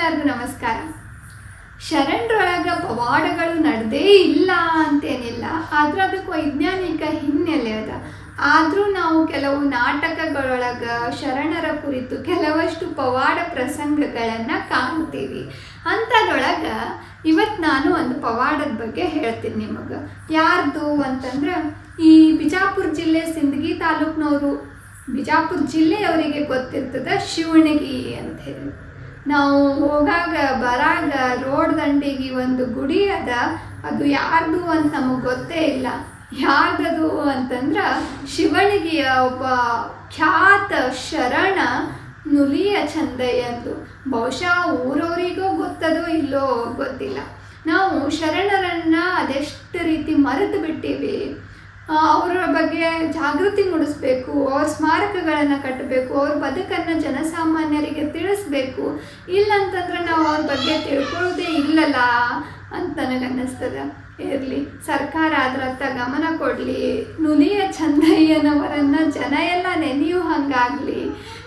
ಎಲ್ಲರಿಗೂ ನಮಸ್ಕಾರ. ಶರಣರೊಳಗ ಪವಾಡಗಳು ನಡೆದೇ ಇಲ್ಲ ಅಂತೇನಿಲ್ಲ, ಆದ್ರೆ ಅದಕ್ಕೆ ವೈಜ್ಞಾನಿಕ ಹಿನ್ನೆಲೆ ಅದ. ಆದರೂ ನಾವು ಕೆಲವು ನಾಟಕಗಳೊಳಗ ಶರಣರ ಕುರಿತು ಕೆಲವಷ್ಟು ಪವಾಡ ಪ್ರಸಂಗಗಳನ್ನು ಕಾಣ್ತೀವಿ. ಅಂಥದ್ರೊಳಗೆ ಇವತ್ತು ನಾನು ಒಂದು ಪವಾಡದ ಬಗ್ಗೆ ಹೇಳ್ತೀನಿ ನಿಮಗೆ. ಯಾರ್ದು ಅಂತಂದ್ರೆ, ಈ ಬಿಜಾಪುರ ಜಿಲ್ಲೆ ಸಿಂದಗಿ ತಾಲೂಕಿನವರು, ಬಿಜಾಪುರ ಜಿಲ್ಲೆಯವರಿಗೆ ಗೊತ್ತಿರ್ತದೆ ಶಿವಣಗಿ ಅಂತ ಹೇಳಿ. ನಾವು ಹೋಗಾಗ ಬರಾಗ ರೋಡ್ ದಂಡಿಗೆ ಒಂದು ಗುಡಿ ಅದ, ಅದು ಯಾರ್ದು ಅಂತ ನಮಗೆ ಗೊತ್ತೇ ಇಲ್ಲ. ಯಾರ್ದದು ಅಂತಂದ್ರೆ ಶಿವಣಗಿಯ ಒಬ್ಬ ಖ್ಯಾತ ಶರಣ ನುಲಿಯ ಚಂದಯ್ಯಂದು. ಬಹುಶಃ ಊರವರಿಗೂ ಗೊತ್ತದೋ ಇಲ್ಲೋ ಗೊತ್ತಿಲ್ಲ. ನಾವು ಶರಣರನ್ನು ಅದೆಷ್ಟು ರೀತಿ ಮರೆತು ಬಿಟ್ಟಿವಿ. ಅವರ ಬಗ್ಗೆ ಜಾಗೃತಿ ಮೂಡಿಸ್ಬೇಕು, ಅವ್ರ ಸ್ಮಾರಕಗಳನ್ನು ಕಟ್ಟಬೇಕು, ಅವ್ರ ಬದುಕನ್ನು ಜನಸಾಮಾನ್ಯರಿಗೆ ತಿಳಿಸ್ಬೇಕು. ಇಲ್ಲಂತಂದ್ರೆ ನಾವು ಅವ್ರ ಬಗ್ಗೆ ತಿಳ್ಕೊಳ್ಳೋದೇ ಇಲ್ಲಲ್ಲ ಅಂತ ನನಗನ್ನಿಸ್ತದೆ. ಇರಲಿ, ಸರ್ಕಾರ ಅದರತ್ತ ಗಮನ ಕೊಡಲಿ, ನುಲಿಯ ಚಂದಯ್ಯನವರನ್ನು ಜನ ಎಲ್ಲ ನೆನೆಯೋ ಹಂಗಾಗಲಿ.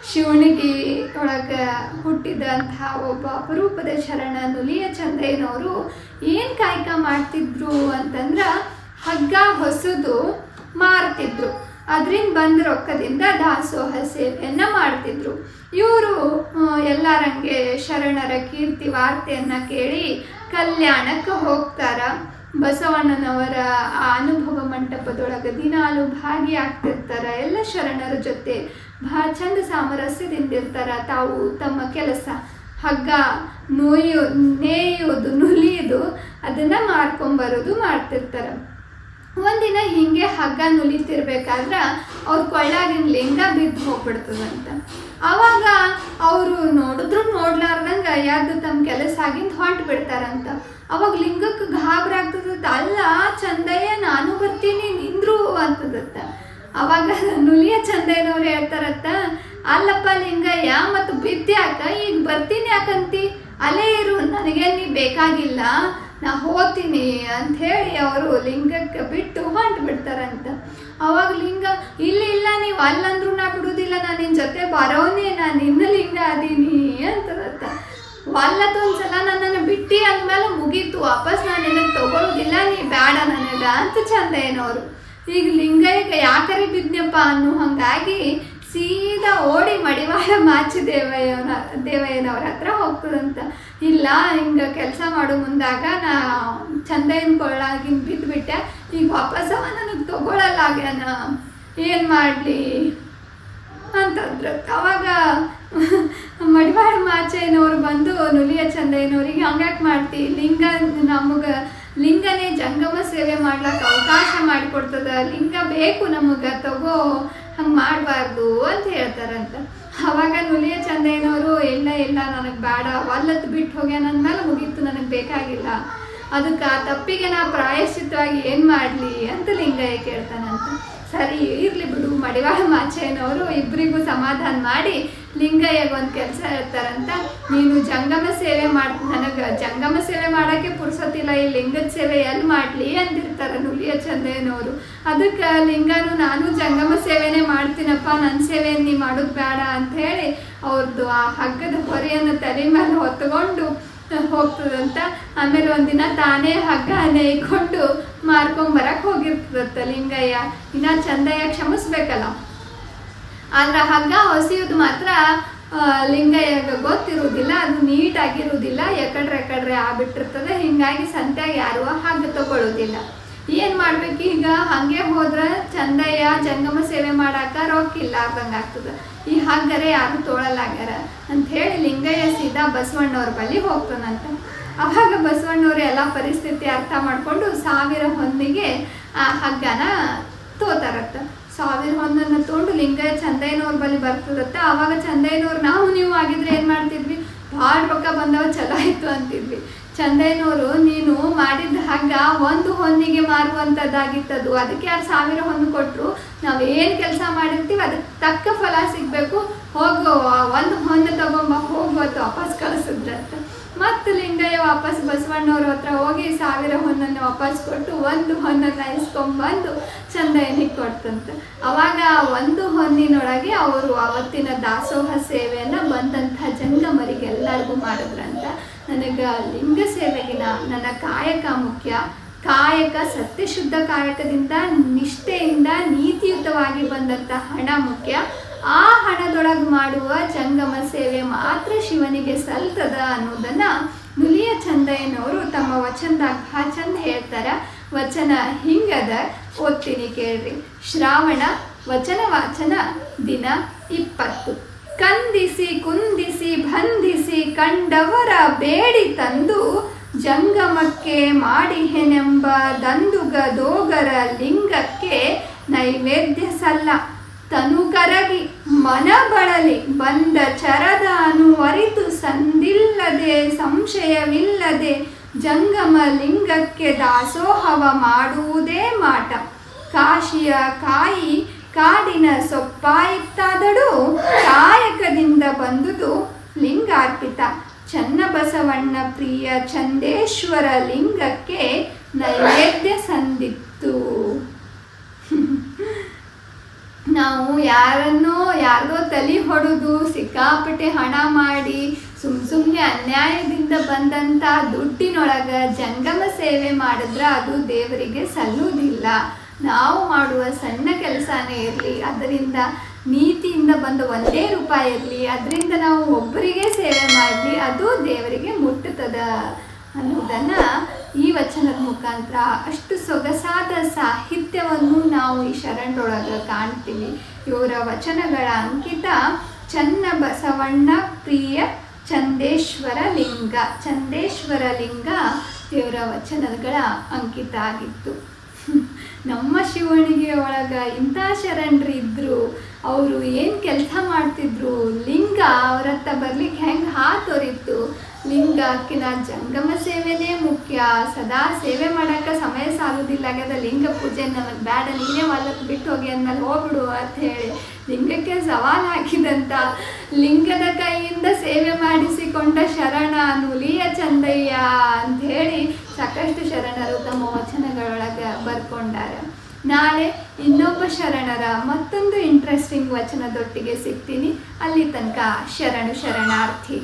ಶಿವಣಗಿ ಒಳಗೆ ಹುಟ್ಟಿದಂತಹ ಒಬ್ಬ ಅಪರೂಪದ ಶರಣ ನುಲಿಯ ಚಂದಯ್ಯನವರು ಏನು ಕಾಯಕ ಮಾಡ್ತಿದ್ರು ಅಂತಂದ್ರೆ, ಹಗ್ಗ ಹೊಸದು ಮಾರ್ತಿದ್ರು. ಅದರಿಂದ ಬಂದ ರೊಕ್ಕದಿಂದ ದಾಸೋಹ ಸೇವೆಯನ್ನು ಮಾಡ್ತಿದ್ರು. ಇವರು ಎಲ್ಲರಂಗೆ ಶರಣರ ಕೀರ್ತಿ ವಾರ್ತೆಯನ್ನು ಕೇಳಿ ಕಲ್ಯಾಣಕ್ಕೆ ಹೋಗ್ತಾರ. ಬಸವಣ್ಣನವರ ಆ ಅನುಭವ ಮಂಟಪದೊಳಗೆ ದಿನಾಲು ಭಾಗಿಯಾಗ್ತಿರ್ತಾರೆ. ಎಲ್ಲ ಶರಣರ ಜೊತೆ ಭಾಳ ಚಂದ ಸಾಮರಸ್ಯದಿಂದಿರ್ತಾರೆ. ತಾವು ತಮ್ಮ ಕೆಲಸ ಹಗ್ಗ ನೇಯೋದು ನುಲಿಯೋದು ಅದನ್ನು ಮಾರ್ಕೊಂಬರೋದು ಮಾಡ್ತಿರ್ತಾರೆ. ಒಂದಿನ ಹೀಗೆ ಹಗ್ಗ ನುಲಿತಿರ್ಬೇಕಾದ್ರೆ ಅವ್ರ ಕೊಳ್ಳಾಗಿನ ಲಿಂಗ ಬಿದ್ದು ಹೋಗ್ಬಿಡ್ತದಂತ. ಆವಾಗ ಅವರು ನೋಡಿದ್ರು ನೋಡ್ಲಾರ್ದಂಗೆ ಯಾರ್ದು ತಮ್ಮ ಕೆಲಸ ಆಗಿಂದ ಹೊಂಟು ಬಿಡ್ತಾರಂತ. ಅವಾಗ ಲಿಂಗಕ್ಕೆ ಗಾಬರಿ ಆಗ್ತದತ್ತ. ಅಲ್ಲ ಚಂದಯ್ಯ, ನಾನು ಬರ್ತೀನಿ ನಿಂದ್ರು ಅಂತದತ್ತ. ಅವಾಗ ನುಲಿಯ ಚಂದಯ್ಯನವ್ರು ಹೇಳ್ತಾರತ್ತ, ಅಲ್ಲಪ್ಪ ಲಿಂಗಯ್ಯ, ಮತ್ತು ಬಿದ್ದ್ಯಾಕ ಈಗ ಬರ್ತೀನಿ ಯಾಕಂತಿ, ಅಲ್ಲೇ ಇರು, ನನಗೇನು ನೀ ಬೇಕಾಗಿಲ್ಲ, ನಾ ಹೋಗ್ತೀನಿ ಅಂಥೇಳಿ ಅವರು ಲಿಂಗಕ್ಕೆ ಬಿಟ್ಟು ಹೊಂಟು ಬಿಡ್ತಾರಂತ. ಅವಾಗ ಲಿಂಗ, ಇಲ್ಲ ನೀವು ಅಲ್ಲಂದ್ರೂ ನಾ ಬಿಡುವುದಿಲ್ಲ, ನಾನು ನಿನ್ನ ಜೊತೆ ಬರೋನೇ, ನಾನು ನಿನ್ನ ಲಿಂಗ ಅದೀನಿ ಅಂತದತ್ತ. ಅಲ್ಲದೊಂದ್ಸಲ ನನ್ನನ್ನು ಬಿಟ್ಟು ಅಂದಮೇಲೆ ಮುಗೀತು, ವಾಪಸ್ ನಾನು ನಿನಗೆ ತಗೊಳ್ಳೋದಿಲ್ಲ, ನೀ ಬೇಡ ನನಗ ಅಂತ ಚಂದಯ್ಯನವರು. ಈಗ ಲಿಂಗಯ್ಯಗೆ ಯಾಕರೆ ಬಿದ್ನಪ್ಪ ಅನ್ನೋ ಹಂಗಾಗಿ ಸೀದಾ ಓಡಿ ಮಡಿವಾಳ ಮಾಚಿ ದೇವಯ್ಯನವ್ರ ಹತ್ರ ಹೋಗ್ತದಂತ. ಇಲ್ಲ, ಹಿಂಗೆ ಕೆಲಸ ಮಾಡೋ ಮುಂದಾಗ ನಾ ಚಂದಯ್ಯನ ಕೊಳ್ಳಾಗಿನ ಬಿದ್ದುಬಿಟ್ಟೆ, ಈಗ ವಾಪಸ್ ಅವ ನನಗೆ ತಗೊಳ್ಳಲ್ಲಾಗ್ಯಾನ, ಏನು ಮಾಡಲಿ ಅಂತಂದ್ರು. ಅವಾಗ ಮಡಿವಾಳ ಮಾಚಯ್ಯನವ್ರು ಬಂದು ನುಲಿಯ ಚಂದಯ್ಯನವ್ರಿಗೆ, ಹಂಗ್ಯಾಕೆ ಮಾಡ್ತಿ, ಲಿಂಗನೇ ಜಂಗಮ ಸೇವೆ ಮಾಡ್ಲಿಕ್ಕೆ ಅವಕಾಶ ಮಾಡಿಕೊಡ್ತದ, ಲಿಂಗ ಬೇಕು ನಮಗೆ, ತಗೋ, ಹಂಗೆ ಮಾಡಬಾರ್ದು ಅಂತ ಹೇಳ್ತಾರಂತ. ಆವಾಗ ನುಲಿಯ ಚಂದಯ್ಯನವರು, ಇಲ್ಲ ನನಗೆ ಬೇಡ, ಒಲ್ಲತ್ತು ಬಿಟ್ಟು ಹೋಗ್ಯಾನ ಅಂದಮೇಲೆ ಮುಗೀತು, ನನಗೆ ಬೇಕಾಗಿಲ್ಲ, ಅದಕ್ಕೆ ಆ ತಪ್ಪಿಗೆ ನಾ ಪ್ರಾಯಶ್ಚಿತ್ತವಾಗಿ ಏನು ಮಾಡಲಿ ಅಂತ ಲಿಂಗಯ್ಯ ಕೇಳ್ತಾನಂತ. ಸರಿ ಇರಲಿ ಬಿಡು, ಮಡಿವಾಳ ಮಾಚಯ್ಯನವರು ಇಬ್ಬರಿಗೂ ಸಮಾಧಾನ ಮಾಡಿ ಲಿಂಗಯ್ಯಗೆ ಒಂದು ಕೆಲಸ ಹೇಳ್ತಾರಂತ. ನೀನು ಜಂಗಮ ಸೇವೆ ನನಗೆ ಜಂಗಮ ಸೇವೆ ಮಾಡೋಕ್ಕೆ ಪುರ್ಸೊತ್ತಿಲ್ಲ, ಈ ಲಿಂಗದ ಸೇವೆ ಎಲ್ಲಿ ಮಾಡಲಿ ಅಂದಿರ್ತಾರೆ ನುಲಿಯ ಚಂದಯ್ಯನವರು. ಅದಕ್ಕೆ ಲಿಂಗನು, ನಾನು ಜಂಗಮ ಸೇವೆನೇ ಮಾಡ್ತೀನಪ್ಪ, ನನ್ನ ಸೇವೆ ನೀ ಮಾಡೋದು ಬೇಡ ಅಂಥೇಳಿ ಅವ್ರದ್ದು ಆ ಹಗ್ಗದ ಹೊರೆಯನ್ನು ತಲೆ ಮೇಲೆ ಹೊತ್ಕೊಂಡು ಹೋಗ್ತದಂತ. ಆಮೇಲೆ ಒಂದಿನ ತಾನೇ ಹಗ್ಗ ನೇಯ್ಕೊಂಡು ಮಾರ್ಕೊಂಬರಕ್ಕೆ ಹೋಗಿರ್ತದತ್ತ ಲಿಂಗಯ್ಯ. ಇನ್ನು ಚಂದಯ್ಯ ಕ್ಷಮಿಸ್ಬೇಕಲ್ಲ, ಆದ್ರೆ ಹಗ್ಗ ಹೊಸಿಯೋದು ಮಾತ್ರ ಲಿಂಗಯ್ಯಗೆ ಗೊತ್ತಿರುವುದಿಲ್ಲ, ಅದು ನೀಟಾಗಿರುವುದಿಲ್ಲ, ಎಕಡ್ರೆ ಆಗ್ಬಿಟ್ಟಿರ್ತದೆ. ಹೀಗಾಗಿ ಸಂತ್ಯಾಗ ಯಾರು ಹಗ್ಗ ತಗೊಳ್ಳೋದಿಲ್ಲ. ಏನು ಮಾಡ್ಬೇಕು ಈಗ, ಹಾಗೆ ಹೋದ್ರೆ ಚಂದಯ್ಯ ಜಂಗಮ ಸೇವೆ ಮಾಡಾಕ ರೊಕ್ಕಿಲ್ಲ ಆದಂಗೆ ಆಗ್ತದೆ, ಈ ಹಗ್ಗರೆ ಯಾರು ತೋಳಲ್ಲಾಗ್ಯಾರ ಅಂಥೇಳಿ ಲಿಂಗಯ್ಯ ಸೀದಾ ಬಸವಣ್ಣವ್ರ ಬಳಿ ಹೋಗ್ತಾನಂತ. ಅವಾಗ ಬಸವಣ್ಣವ್ರು ಎಲ್ಲ ಪರಿಸ್ಥಿತಿ ಅರ್ಥ ಮಾಡಿಕೊಂಡು 1000 ಹೊನ್ನಿಗೆ ಆ ಹಗ್ಗನ ತೋತಾರತ್ತ. 1000 ಹೊನ್ನನ್ನು ತೊಗೊಂಡು ಲಿಂಗಯ್ಯ ಚಂದಯ್ಯನವ್ರ ಬಳಿ ಬರ್ತದತ್ತ. ಆವಾಗ ಚಂದಯ್ಯನವ್ರು, ನಾವು ನೀವು ಆಗಿದ್ರೆ ಏನು ಮಾಡ್ತಿದ್ವಿ, ಭಾಳ ರೊಕ್ಕ ಬಂದವ, ಚಲೋ ಆಯಿತು ಅಂತಿದ್ವಿ. ಚಂದಯ್ಯನವರು, ನೀನು ಮಾಡಿದ ಹಗ್ಗ 1 ಹೊನ್ನಿಗೆ ಮಾರುವಂಥದ್ದಾಗಿತ್ತದು, ಅದಕ್ಕೆ ಯಾರು 1000 ಹೊನ್ನು ಕೊಟ್ಟರು, ನಾವೇನು ಕೆಲಸ ಮಾಡಿರ್ತೀವಿ ಅದಕ್ಕೆ ತಕ್ಕ ಫಲ ಸಿಗಬೇಕು, ಹೋಗು ಒಂದು ಹೊನ್ನು ತಗೊಂಬ ಹೋಗೋದು ವಾಪಸ್ ಕಳಿಸಿದ್ರಂತ. ಮತ್ತು ಲಿಂಗಯ್ಯ ವಾಪಸ್ ಬಸವಣ್ಣವ್ರ ಹತ್ರ ಹೋಗಿ 1000 ಹೊನ್ನನ್ನು ವಾಪಸ್ ಕೊಟ್ಟು 1 ಹೊನ್ನನ್ನು ಇಸ್ಕೊಂಬಂದು ಚಂದಯ್ಯನಿಗೆ ಕೊಡ್ತಂತೆ. ಅವಾಗ 1 ಹೊನ್ನಿನೊಳಗೆ ಅವರು ಅವತ್ತಿನ ದಾಸೋಹ ಸೇವೆಯನ್ನು ಬಂದಂಥ ಜಂಗಮರಿಗೆಲ್ಲರಿಗೂ ಮಾಡಿದ್ರಂತ. ನನಗೆ ಲಿಂಗ ಸೇವೆಗಿನ ನನ್ನ ಕಾಯಕ ಮುಖ್ಯ. ಕಾಯಕ ಸತ್ಯಶುದ್ಧ ಕಾಯಕದಿಂದ ನಿಷ್ಠೆಯಿಂದ ನೀತಿಯುತವಾಗಿ ಬಂದಂಥ ಹಣ ಮುಖ್ಯ. ಆ ಹಣದೊಳಗೆ ಮಾಡುವ ಜಂಗಮ ಸೇವೆ ಮಾತ್ರ ಶಿವನಿಗೆ ಸಲ್ತದ ಅನ್ನೋದನ್ನು ನುಲಿಯ ಚಂದಯ್ಯನವರು ತಮ್ಮ ವಚನದಾಗ ಭಾಳ ಚಂದ ಹೇಳ್ತಾರೆ. ವಚನ ಹಿಂಗದ, ಓದ್ತೀನಿ ಕೇಳ್ರಿ. ಶ್ರಾವಣ ವಚನ ವಾಚನ ದಿನ 20. ಕಂದಿಸಿ ಕುಂದಿಸಿ ಬಂಧಿಸಿ ಕಂಡವರ ಬೇಡಿ ತಂದು ಜಂಗಮಕ್ಕೆ ಮಾಡಿಹೆನೆಂಬ ದಂದುಗ ದೋಗರ ಲಿಂಗಕ್ಕೆ ನೈವೇದ್ಯ ಸಲ್ಲ. ತನು ಕರಗಿ ಮನ ಬಳಲಿ ಬಂದ ಚರದ ಅನುವರಿತು ಸಂದಿಲ್ಲದೆ ಸಂಶಯವಿಲ್ಲದೆ ಜಂಗಮ ಲಿಂಗಕ್ಕೆ ದಾಸೋಹವ ಮಾಡುವುದೇ ಮಾಟ. ಕಾಶಿಯ ಕಾಯಿ ಕಾಡಿನ ಸೊಪ್ಪಾಯಿತ್ತಾದಡು ಕಾಯಕದಿಂದ ಬಂದುದು ಲಿಂಗಾರ್ಪಿತ. ಚನ್ನಬಸವಣ್ಣ ಪ್ರಿಯ ಚಂದೇಶ್ವರ ಲಿಂಗಕ್ಕೆ ನೈವೇದ್ಯ ಸಂದಿತ್ತು. ನಾವು ಯಾರ್ದೋ ತಲೆ ಹೊಡೆದು ಸಿಕ್ಕಾಪಟ್ಟೆ ಹಣ ಮಾಡಿ ಸುಮ್ಮನೆ ಅನ್ಯಾಯದಿಂದ ಬಂದಂಥ ದುಡ್ಡಿನೊಳಗೆ ಜಂಗಮ ಸೇವೆ ಮಾಡಿದ್ರೆ ಅದು ದೇವರಿಗೆ ಸಲ್ಲುವುದಿಲ್ಲ. ನಾವು ಮಾಡುವ ಸಣ್ಣ ಕೆಲಸನೇ ಇರಲಿ, ಅದರಿಂದ ನೀತಿಯಿಂದ ಬಂದ 1 ರೂಪಾಯಿ ಇರಲಿ, ಅದರಿಂದ ನಾವು ಒಬ್ಬರಿಗೆ ಸೇವೆ ಮಾಡಲಿ, ಅದು ದೇವರಿಗೆ ಮುಟ್ಟುತ್ತದ ಅನ್ನೋದನ್ನು ಈ ವಚನದ ಮುಖಾಂತರ ಅಷ್ಟು ಸೊಗಸಾದ ಸಾಹಿತ್ಯವನ್ನು ನಾವು ಈ ಶರಣರೊಳಗೆ ಕಾಣ್ತೀವಿ. ಇವರ ವಚನಗಳ ಅಂಕಿತ ಚನ್ನಬಸವಣ್ಣ ಪ್ರಿಯ ಚಂದೇಶ್ವರ ಲಿಂಗ. ಚಂದೇಶ್ವರ ಲಿಂಗ ಇವರ ವಚನಗಳ ಅಂಕಿತ ಆಗಿತ್ತು. ನಮ್ಮ ಶಿವಣಿಗೆ ಒಳಗೆ ಇಂಥ ಶರಣರು ಇದ್ದರು. ಅವರು ಏನು ಕೆಲಸ ಮಾಡ್ತಿದ್ರು, ಲಿಂಗ ಅವ್ರ ಹತ್ರ ಬರ್ಲಿಕ್ಕೆ ಹೆಂಗೆ ಹಾತೊರಿತ್ತು. ಲಿಂಗಕ್ಕಿನ ಜಂಗಮ ಸೇವೆನೇ ಮುಖ್ಯ. ಸದಾ ಸೇವೆ ಮಾಡೋಕ್ಕೆ ಸಮಯ ಸಾಗೋದಿಲ್ಲ ಆಗ್ಯದ. ಲಿಂಗ ಪೂಜೆ ನನಗೆ ಬೇಡ, ನೀನೇ ಹೊಲಕ್ಕೆ ಬಿಟ್ಟು ಹೋಗಿ ಅಂದಮೇಲೆ ಹೋಗ್ಬಿಡು ಅಂತ ಹೇಳಿ ಲಿಂಗಕ್ಕೆ ಸವಾಲು ಹಾಕಿದಂಥ, ಲಿಂಗದ ಕೈಯಿಂದ ಸೇವೆ ಮಾಡಿಸಿಕೊಂಡ ಶರಣ ನುಲಿಯ ಚಂದಯ್ಯ ಅಂಥೇಳಿ ಸಾಕಷ್ಟು ಶರಣರು ತಮ್ಮ ವಚನಗಳೊಳಗೆ ಬರ್ಕೊಂಡಾರ. ನಾಳೆ ಇನ್ನೊಬ್ಬ ಶರಣರ ಮತ್ತೊಂದು ಇಂಟ್ರೆಸ್ಟಿಂಗ್ ವಚನದೊಟ್ಟಿಗೆ ಸಿಗ್ತೀನಿ. ಅಲ್ಲಿ ತನಕ ಶರಣಾರ್ಥಿ.